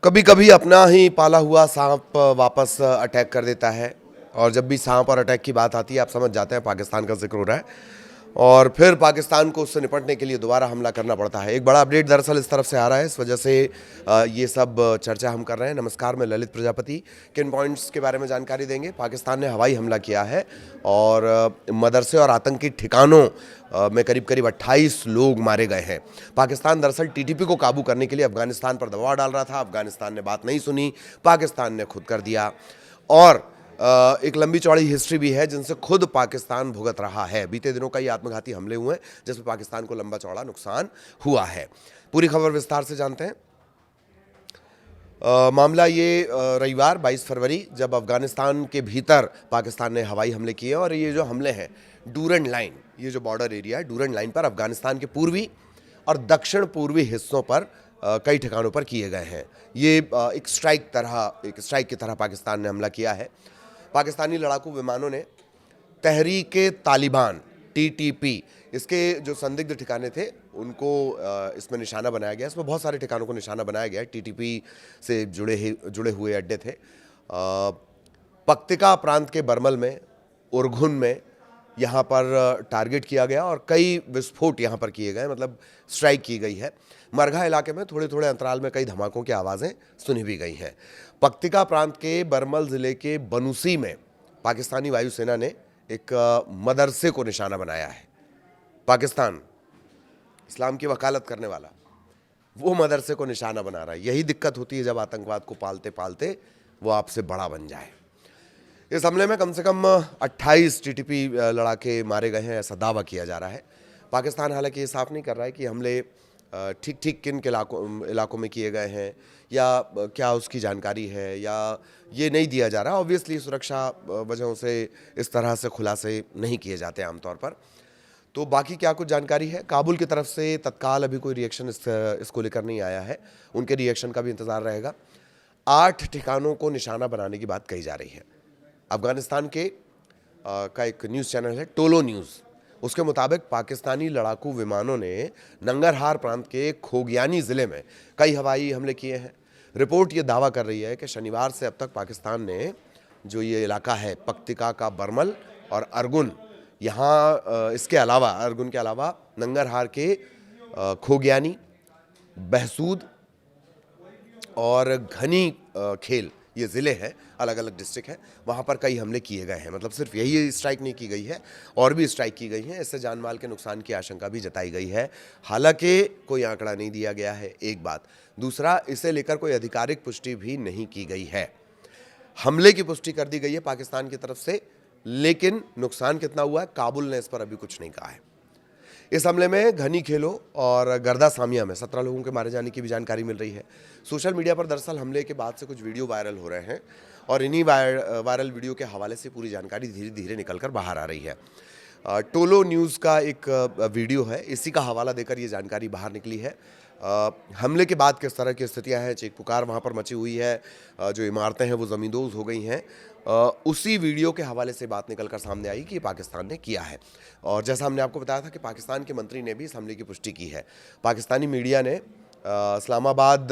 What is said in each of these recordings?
कभी कभी अपना ही पाला हुआ सांप वापस अटैक कर देता है। और जब भी सांप और अटैक की बात आती है आप समझ जाते हैं पाकिस्तान का जिक्र हो रहा है और फिर पाकिस्तान को उससे निपटने के लिए दोबारा हमला करना पड़ता है। एक बड़ा अपडेट दरअसल इस तरफ से आ रहा है, इस वजह से ये सब चर्चा हम कर रहे हैं। नमस्कार, मैं ललित प्रजापति। किन पॉइंट्स के बारे में जानकारी देंगे? पाकिस्तान ने हवाई हमला किया है और मदरसे और आतंकी ठिकानों में करीब करीब 28 लोग मारे गए हैं। पाकिस्तान दरअसल टीटीपी को काबू करने के लिए अफगानिस्तान पर दबाव डाल रहा था। अफगानिस्तान ने बात नहीं सुनी, पाकिस्तान ने खुद कर दिया। और एक लंबी चौड़ी हिस्ट्री भी है जिनसे खुद पाकिस्तान भुगत रहा है। बीते दिनों कई आत्मघाती हमले हुए जिसमें पाकिस्तान को लंबा चौड़ा नुकसान हुआ है। पूरी खबर विस्तार से जानते हैं। मामला ये रविवार 22 फरवरी जब अफगानिस्तान के भीतर पाकिस्तान ने हवाई हमले किए और ये जो हमले हैं डूरंड लाइन, ये जो बॉर्डर एरिया है डूरंड लाइन पर अफगानिस्तान के पूर्वी और दक्षिण पूर्वी हिस्सों पर कई ठिकानों पर किए गए हैं। ये एक स्ट्राइक की तरह पाकिस्तान ने हमला किया है। पाकिस्तानी लड़ाकू विमानों ने तहरीके तालिबान टीटीपी, इसके जो संदिग्ध ठिकाने थे उनको इसमें निशाना बनाया गया। इसमें बहुत सारे ठिकानों को निशाना बनाया गया। टीटीपी से जुड़े हुए अड्डे थे। पक्तिका प्रांत के बरमल में, उरगुन में यहाँ पर टारगेट किया गया और कई विस्फोट यहाँ पर किए गए, मतलब स्ट्राइक की गई है। मरघा इलाके में थोड़े थोड़े अंतराल में कई धमाकों की आवाज़ें सुनी भी गई हैं। पक्तिका प्रांत के बरमल ज़िले के बनूसी में पाकिस्तानी वायुसेना ने एक मदरसे को निशाना बनाया है। पाकिस्तान, इस्लाम की वकालत करने वाला, वो मदरसे को निशाना बना रहा है। यही दिक्कत होती है जब आतंकवाद को पालते पालते वो आपसे बड़ा बन जाए। इस हमले में कम से कम 28 टीटीपी लड़ाके मारे गए हैं, ऐसा दावा किया जा रहा है। पाकिस्तान हालांकि ये साफ नहीं कर रहा है कि हमले ठीक ठीक किन के इलाकों में किए गए हैं या क्या उसकी जानकारी है, या ये नहीं दिया जा रहा। ऑब्वियसली सुरक्षा वजहों से इस तरह से खुलासे नहीं किए जाते आमतौर पर। तो बाकी क्या कुछ जानकारी है? काबुल की तरफ से तत्काल अभी कोई रिएक्शन इसको लेकर नहीं आया है, उनके रिएक्शन का भी इंतज़ार रहेगा। 8 ठिकानों को निशाना बनाने की बात कही जा रही है। अफगानिस्तान का एक न्यूज़ चैनल है टोलो न्यूज़, उसके मुताबिक पाकिस्तानी लड़ाकू विमानों ने नंगरहार प्रांत के खोगियानी ज़िले में कई हवाई हमले किए हैं। रिपोर्ट ये दावा कर रही है कि शनिवार से अब तक पाकिस्तान ने जो ये इलाका है पक्तिका का बरमल और अरगुन, यहाँ इसके अलावा अरगुन के अलावा नंगरहार के खोगियानी, बहसूद और घनी खेल, ये ज़िले हैं, अलग अलग डिस्ट्रिक्ट हैं, वहाँ पर कई हमले किए गए हैं। मतलब सिर्फ यही स्ट्राइक नहीं की गई है, और भी स्ट्राइक की गई हैं। इससे जान माल के नुकसान की आशंका भी जताई गई है। हालांकि कोई आंकड़ा नहीं दिया गया है, एक बात। दूसरा, इसे लेकर कोई आधिकारिक पुष्टि भी नहीं की गई है। हमले की पुष्टि कर दी गई है पाकिस्तान की तरफ से, लेकिन नुकसान कितना हुआ है काबुल ने इस पर अभी कुछ नहीं कहा है। इस हमले में घनी खेलों और गर्दा सामिया में 17 लोगों के मारे जाने की भी जानकारी मिल रही है। सोशल मीडिया पर दरअसल हमले के बाद से कुछ वीडियो वायरल हो रहे हैं और इन्हीं वायरल वीडियो के हवाले से पूरी जानकारी धीरे धीरे निकल कर बाहर आ रही है। टोलो न्यूज़ का एक वीडियो है, इसी का हवाला देकर ये जानकारी बाहर निकली है। हमले के बाद किस तरह की स्थितियां हैं, चीख पुकार वहाँ पर मची हुई है, जो इमारतें हैं वो ज़मींदोज़ हो गई हैं। उसी वीडियो के हवाले से बात निकल कर सामने आई कि पाकिस्तान ने किया है। और जैसा हमने आपको बताया था कि पाकिस्तान के मंत्री ने भी इस हमले की पुष्टि की है। पाकिस्तानी मीडिया ने इस्लामाबाद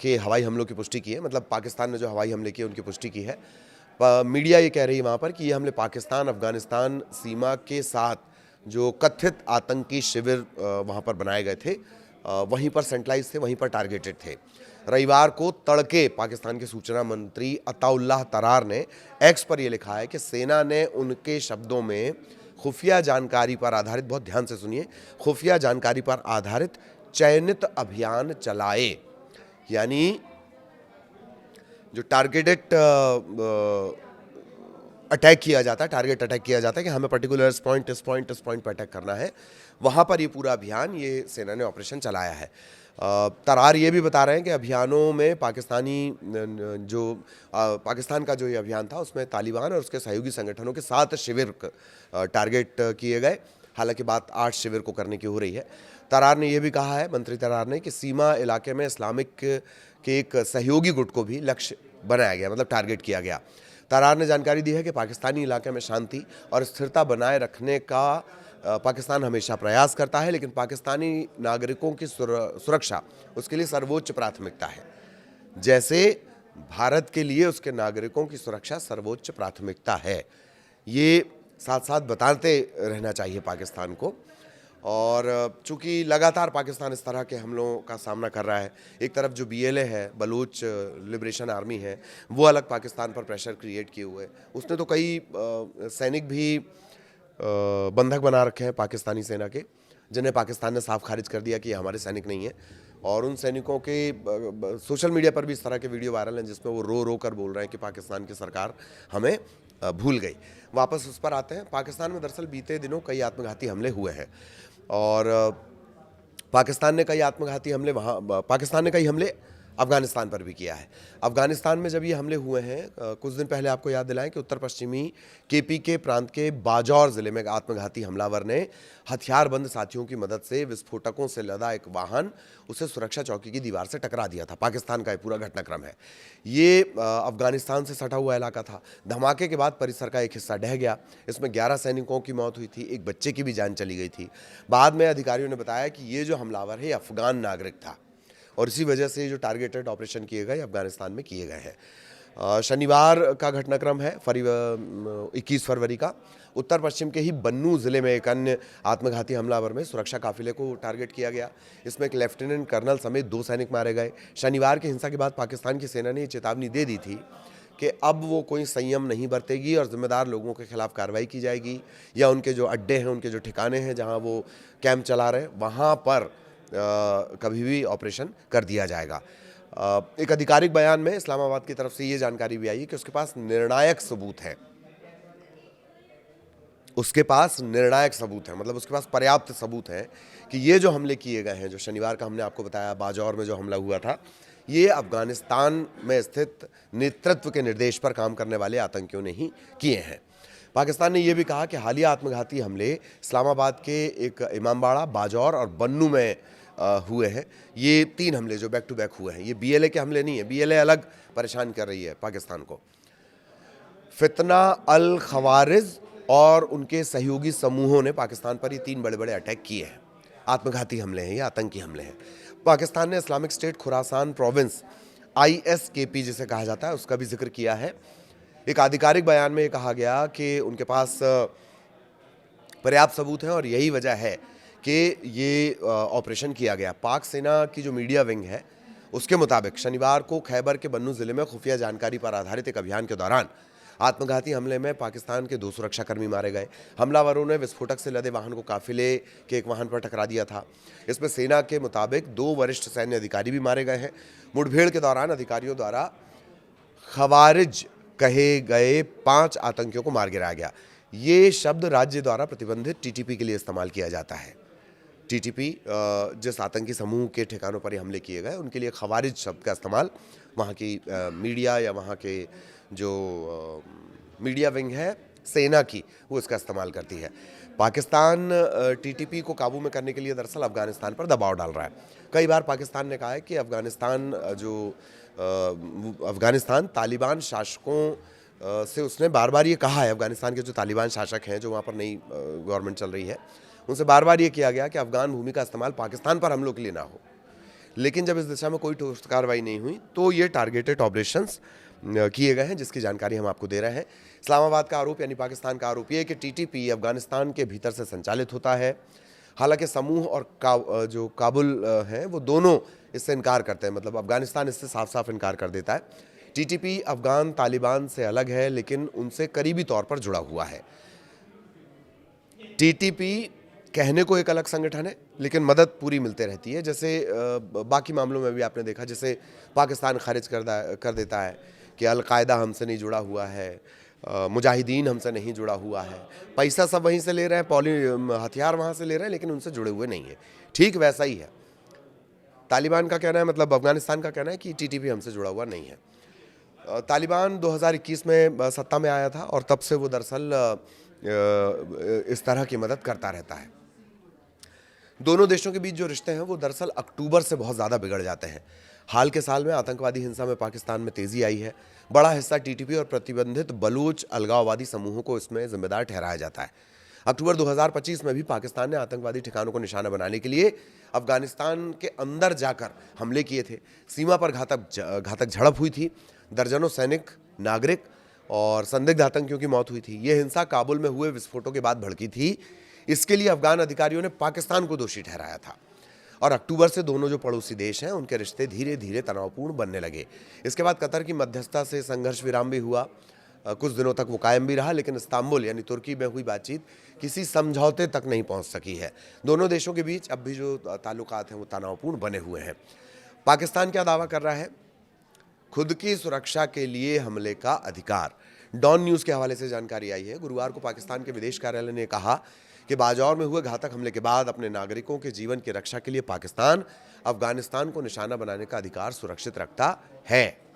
के हवाई हमलों की पुष्टि की है, मतलब पाकिस्तान ने जो हवाई हमले किए उनकी पुष्टि की है। मीडिया ये कह रही है वहाँ पर कि ये हमले पाकिस्तान अफगानिस्तान सीमा के साथ जो कथित आतंकी शिविर वहाँ पर बनाए गए थे, वहीं पर सेंट्रलाइज थे, वहीं पर टारगेटेड थे। रविवार को तड़के पाकिस्तान के सूचना मंत्री अताउल्लाह तरार ने एक्स पर यह लिखा है कि सेना ने उनके शब्दों में खुफिया जानकारी पर आधारित, बहुत ध्यान से सुनिए, खुफिया जानकारी पर आधारित चयनित अभियान चलाए। यानी जो टारगेटेड अटैक किया जाता है, टारगेट अटैक किया जाता है कि हमें पर्टिकुलर इस पॉइंट पर अटैक करना है, वहाँ पर ये पूरा अभियान ये सेना ने ऑपरेशन चलाया है। तरार ये भी बता रहे हैं कि अभियानों में पाकिस्तान का जो ये अभियान था उसमें तालिबान और उसके सहयोगी संगठनों के 7 शिविर टारगेट किए गए। हालांकि बात 8 शिविर को करने की हो रही है। तरार ने यह भी कहा है, मंत्री तरार ने, कि सीमा इलाके में इस्लामिक के एक सहयोगी गुट को भी लक्ष्य बनाया गया, मतलब टारगेट किया गया। तरार ने जानकारी दी है कि पाकिस्तानी इलाके में शांति और स्थिरता बनाए रखने का पाकिस्तान हमेशा प्रयास करता है, लेकिन पाकिस्तानी नागरिकों की सुरक्षा उसके लिए सर्वोच्च प्राथमिकता है। जैसे भारत के लिए उसके नागरिकों की सुरक्षा सर्वोच्च प्राथमिकता है। ये साथ साथ बताते रहना चाहिए पाकिस्तान को। और चूंकि लगातार पाकिस्तान इस तरह के हमलों का सामना कर रहा है, एक तरफ जो BLA है, बलूच लिबरेशन आर्मी है, वो अलग पाकिस्तान पर प्रेशर क्रिएट किए हुए, उसने तो कई सैनिक भी बंधक बना रखे हैं पाकिस्तानी सेना के, जिन्हें पाकिस्तान ने साफ खारिज कर दिया कि ये हमारे सैनिक नहीं है। और उन सैनिकों के सोशल मीडिया पर भी इस तरह के वीडियो वायरल हैं जिसमें वो रो रो कर बोल रहे हैं कि पाकिस्तान की सरकार हमें भूल गई। वापस उस पर आते हैं। पाकिस्तान में दरअसल बीते दिनों कई आत्मघाती हमले हुए हैं और पाकिस्तान ने कई हमले अफगानिस्तान पर भी किया है। अफगानिस्तान में जब ये हमले हुए हैं, कुछ दिन पहले आपको याद दिलाएं कि उत्तर पश्चिमी KPK प्रांत के बाजौर ज़िले में आत्मघाती हमलावर ने हथियारबंद साथियों की मदद से विस्फोटकों से लदा एक वाहन उसे सुरक्षा चौकी की दीवार से टकरा दिया था। पाकिस्तान का ये पूरा घटनाक्रम है। ये अफगानिस्तान से सटा हुआ इलाका था। धमाके के बाद परिसर का एक हिस्सा ढह गया। इसमें 11 सैनिकों की मौत हुई थी, एक बच्चे की भी जान चली गई थी। बाद में अधिकारियों ने बताया कि ये जो हमलावर है अफगान नागरिक था और इसी वजह से जो टारगेटेड ऑपरेशन किए गए अफगानिस्तान में किए गए हैं। शनिवार का घटनाक्रम है 21 फरवरी का। उत्तर पश्चिम के ही बन्नू ज़िले में एक अन्य आत्मघाती हमलावर में सुरक्षा काफिले को टारगेट किया गया। इसमें एक लेफ्टिनेंट कर्नल समेत 2 सैनिक मारे गए। शनिवार की हिंसा के बाद पाकिस्तान की सेना ने ये चेतावनी दे दी थी कि अब वो कोई संयम नहीं बरतेगी और जिम्मेदार लोगों के खिलाफ कार्रवाई की जाएगी, या उनके जो अड्डे हैं, उनके जो ठिकाने हैं जहाँ वो कैंप चला रहे हैं, वहाँ पर कभी भी ऑपरेशन कर दिया जाएगा। एक आधिकारिक बयान में इस्लामाबाद की तरफ से ये जानकारी भी आई है कि उसके पास निर्णायक सबूत है। मतलब उसके पास पर्याप्त सबूत है कि ये जो हमले किए गए हैं, जो शनिवार का हमने आपको बताया बाजौर में जो हमला हुआ था, ये अफगानिस्तान में स्थित नेतृत्व के निर्देश पर काम करने वाले आतंकियों ने ही किए हैं। पाकिस्तान ने यह भी कहा कि हालिया आत्मघाती हमले इस्लामाबाद के एक इमामबाड़ा, बाजौर और बन्नू में हुए हैं। ये 3 हमले जो बैक टू बैक हुए हैं, ये BLA के हमले नहीं है। BLA अलग परेशान कर रही है पाकिस्तान को। फितना अल खवारिज और उनके सहयोगी समूहों ने पाकिस्तान पर ये 3 बड़े बड़े अटैक किए हैं। आत्मघाती हमले हैं, ये आतंकी हमले हैं। पाकिस्तान ने Islamic State Khorasan province ISKP जिसे कहा जाता है, उसका भी जिक्र किया है। एक आधिकारिक बयान में कहा गया कि उनके पास पर्याप्त सबूत हैं और यही वजह है कि ये ऑपरेशन किया गया। पाक सेना की जो मीडिया विंग है उसके मुताबिक शनिवार को खैबर के बन्नू ज़िले में खुफिया जानकारी पर आधारित एक अभियान के दौरान आत्मघाती हमले में पाकिस्तान के 2 सुरक्षाकर्मी मारे गए। हमलावरों ने विस्फोटक से लदे वाहन को काफिले के एक वाहन पर टकरा दिया था। इसमें सेना के मुताबिक 2 वरिष्ठ सैन्य अधिकारी भी मारे गए हैं। मुठभेड़ के दौरान अधिकारियों द्वारा खवारिज कहे गए 5 आतंकियों को मार गिराया गया। ये शब्द राज्य द्वारा प्रतिबंधित TTP के लिए इस्तेमाल किया जाता है। TTP जिस आतंकी समूह के ठिकानों पर ये हमले किए गए उनके लिए खवारिज शब्द का इस्तेमाल वहाँ की मीडिया या वहाँ के जो मीडिया विंग है सेना की, वो इसका इस्तेमाल करती है। पाकिस्तान TTP को काबू में करने के लिए दरअसल अफगानिस्तान पर दबाव डाल रहा है। कई बार पाकिस्तान ने कहा है कि अफगानिस्तान तालिबान शासकों से उसने बार बार ये कहा है, अफगानिस्तान के जो तालिबान शासक हैं, जो वहाँ पर नई गवर्नमेंट चल रही है, उनसे बार बार ये किया गया कि अफगान भूमि का इस्तेमाल पाकिस्तान पर हमलों के लिए ना हो। लेकिन जब इस दिशा में कोई ठोस कार्रवाई नहीं हुई तो ये टारगेटेड ऑपरेशंस किए गए हैं, जिसकी जानकारी हम आपको दे रहे हैं। इस्लामाबाद का आरोप यानी पाकिस्तान का आरोप ये है कि TTP अफगानिस्तान के भीतर से संचालित होता है। हालांकि समूह और जो काबुल हैं वो दोनों इससे इनकार करते हैं। मतलब अफगानिस्तान इससे साफ साफ इनकार कर देता है। TTP अफगान तालिबान से अलग है लेकिन उनसे करीबी तौर पर जुड़ा हुआ है। TTP कहने को एक अलग संगठन है लेकिन मदद पूरी मिलते रहती है। जैसे बाकी मामलों में भी आपने देखा, जैसे पाकिस्तान खारिज कर देता है कि अल-कायदा हमसे नहीं जुड़ा हुआ है, मुजाहिदीन हमसे नहीं जुड़ा हुआ है, पैसा सब वहीं से ले रहे हैं, हथियार वहाँ से ले रहे हैं, लेकिन उनसे जुड़े हुए नहीं है। ठीक वैसा ही है तालिबान का कहना है, मतलब अफगानिस्तान का कहना है कि TTP हमसे जुड़ा हुआ नहीं है। तालिबान 2021 में सत्ता में आया था और तब से वो दरअसल इस तरह की मदद करता रहता है। दोनों देशों के बीच जो रिश्ते हैं वो दरअसल अक्टूबर से बहुत ज़्यादा बिगड़ जाते हैं। हाल के साल में आतंकवादी हिंसा में पाकिस्तान में तेज़ी आई है। बड़ा हिस्सा TTP और प्रतिबंधित बलूच अलगाववादी समूहों को इसमें जिम्मेदार ठहराया जाता है। अक्टूबर 2025 में भी पाकिस्तान ने आतंकवादी ठिकानों को निशाना बनाने के लिए अफगानिस्तान के अंदर जाकर हमले किए थे। सीमा पर घातक झड़प हुई थी। दर्जनों सैनिक, नागरिक और संदिग्ध आतंकियों की मौत हुई थी। यह हिंसा काबुल में हुए विस्फोटों के बाद भड़की थी। इसके लिए अफगान अधिकारियों ने पाकिस्तान को दोषी ठहराया था और अक्टूबर से दोनों जो पड़ोसी देश हैं उनके रिश्ते धीरे धीरे तनावपूर्ण बनने लगे। इसके बाद कतर की मध्यस्थता से संघर्ष विराम भी हुआ। कुछ दिनों तक वो कायम भी रहा, लेकिन इस्तांबुल यानी तुर्की में हुई बातचीत किसी समझौते तक नहीं पहुंच सकी है। दोनों देशों के बीच अब भी जो ताल्लुकात हैं वो तनावपूर्ण बने हुए हैं। पाकिस्तान क्या दावा कर रहा है? खुद की सुरक्षा के लिए हमले का अधिकार। डॉन न्यूज़ के हवाले से जानकारी आई है। गुरुवार को पाकिस्तान के विदेश कार्यालय ने कहा कि बाजौर में हुए घातक हमले के बाद अपने नागरिकों के जीवन की रक्षा के लिए पाकिस्तान अफगानिस्तान को निशाना बनाने का अधिकार सुरक्षित रखता है।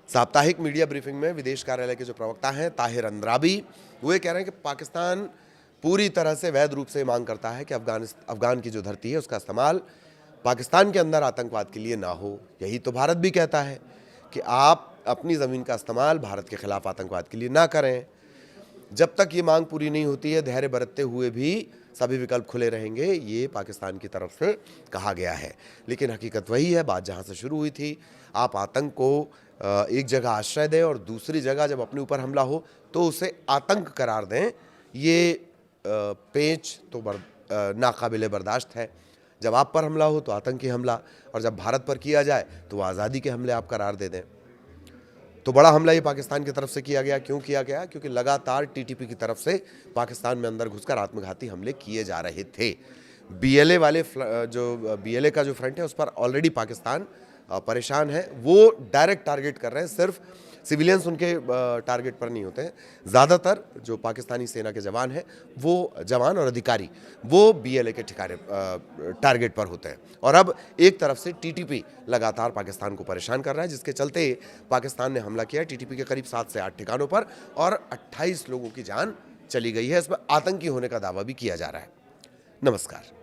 साप्ताहिक मीडिया ब्रीफिंग में विदेश कार्यालय के जो प्रवक्ता हैं ताहिर अंद्राबी, वो ये कह रहे हैं कि पाकिस्तान पूरी तरह से वैध रूप से मांग करता है कि अफगान की जो धरती है उसका इस्तेमाल पाकिस्तान के अंदर आतंकवाद के लिए ना हो। यही तो भारत भी कहता है कि आप अपनी ज़मीन का इस्तेमाल भारत के खिलाफ आतंकवाद के लिए ना करें। जब तक ये मांग पूरी नहीं होती है, धैर्य बरतते हुए भी सभी विकल्प खुले रहेंगे, ये पाकिस्तान की तरफ से कहा गया है। लेकिन हकीकत वही है, बात जहाँ से शुरू हुई थी, आप आतंक को एक जगह आश्रय दें और दूसरी जगह जब अपने ऊपर हमला हो तो उसे आतंक करार दें। ये पेंच तो नाकाबिले बर्दाश्त है। जब आप पर हमला हो तो आतंकी हमला, और जब भारत पर किया जाए तो आज़ादी के हमले आप करार दे दें। तो बड़ा हमला ये पाकिस्तान की तरफ से किया गया। क्यों किया गया? क्योंकि लगातार टीटीपी की तरफ से पाकिस्तान में अंदर घुसकर आत्मघाती हमले किए जा रहे थे। बीएलए का जो फ्रंट है उस पर ऑलरेडी पाकिस्तान परेशान है। वो डायरेक्ट टारगेट कर रहे हैं, सिर्फ सिविलियंस उनके टारगेट पर नहीं होते हैं। ज़्यादातर जो पाकिस्तानी सेना के जवान हैं, वो जवान और अधिकारी वो बीएलए के ठिकाने टारगेट पर होते हैं। और अब एक तरफ से टीटीपी लगातार पाकिस्तान को परेशान कर रहा है, जिसके चलते पाकिस्तान ने हमला किया टीटीपी के करीब 7 से 8 ठिकानों पर और 28 लोगों की जान चली गई है। इसमें आतंकी होने का दावा भी किया जा रहा है। नमस्कार।